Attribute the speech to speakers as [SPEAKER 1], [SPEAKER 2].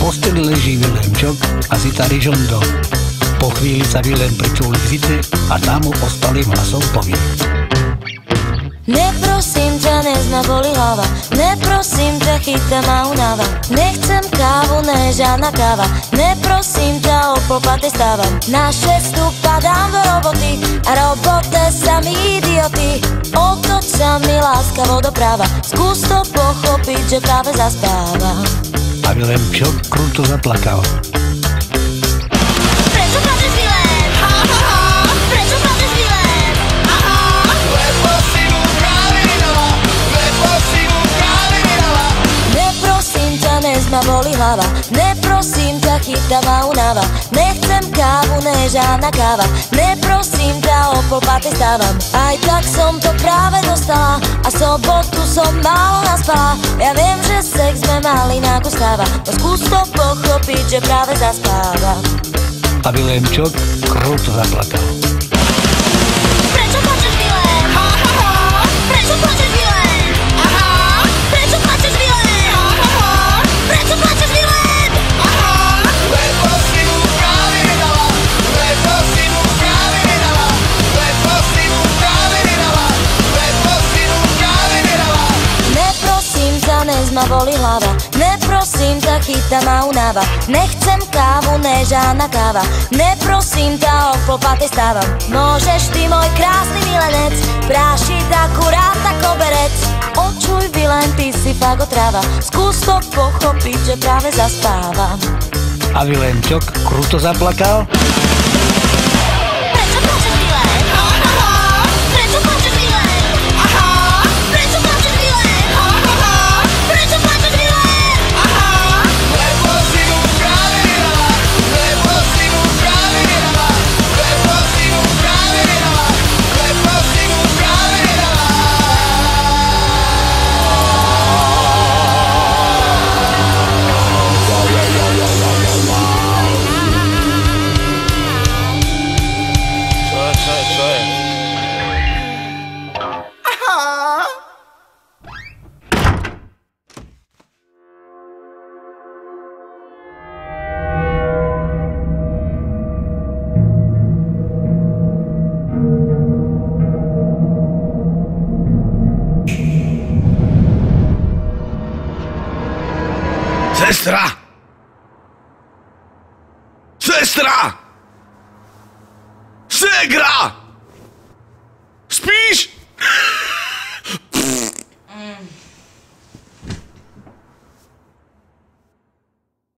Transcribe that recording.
[SPEAKER 1] posteli leží Vilémčok a Zita Ryžondo. Po chvíli sa Vilém pricúli k Zite a tá mu ostalým hlasom povie:
[SPEAKER 2] Neprosím ťa, dnes ma boli hlava, neprosím ťa, chytá ma únava. Nechcem kávu, ne žiadna káva, neprosím ťa, o popaty stávam. Na 6 padám do roboty a robote sa mi idioty. Otoč sa mi láskavo doprava, skús to pochopiť, že práve zaspávam.
[SPEAKER 1] A Vilémčok kruto zaplakal.
[SPEAKER 2] Prečo plačeš, Vilém? Ha, ha, ha. Prečo plačeš, Vilém? Ha, ha.
[SPEAKER 3] Lebo si mu práve vydala, lebo si mu práve vydala.
[SPEAKER 2] Neprosím ťa, dnes ma boli hlava, neprosím ťa, chytá ma únava. Nechcem kávu, ne žiadna káva, neprosím ťa, o polpáty stávam. Aj tak som to práve dostala a sobotu som málo naspala. Ja viem, že sex sme mali na kus káva, no skús to pochopiť, že práve zaspávam.
[SPEAKER 1] A Vilémčok kruto zaplakal.
[SPEAKER 2] Prečo plačeš, Vilém? Ha, ha, ha. Prečo plačeš, Vilém? Aha. Prečo plačeš, Vilém? Ha, ha, ha. Prečo plačeš, Vilém? Aha.
[SPEAKER 3] Lebo si mu práve vydala, lebo si mu práve vydala, lebo si mu práve vydala, lebo si mu práve vydala.
[SPEAKER 2] Neprosím ťa, dnes ma boli hlava, neprosím ťa, chytá ma únava. Nechcem kávu, ne žiadna káva, neprosím ťa, o polpáty stávam. Môžeš ty, môj krásny milenec, prášiť akurát na koberec. Počuj, Vilém, ty si fakt otráva, skús to pochopiť, že práve zaspávam.
[SPEAKER 1] A Vilémčok kruto zaplakal.
[SPEAKER 2] Prečo plačeš, Vilém? Ha, ha, ha. Prečo plačeš, Vilém? Aha. Prečo plačeš, Vilém? Ha, ha, ha. Prečo plačeš, Vilém? Aha.
[SPEAKER 3] Lebo si mu práve vydala, lebo si mu práve vydala, lebo si mu práve vydala, lebo si mu práve vydala. Čo je? Sestra! Sestra! Ségra! Spíš?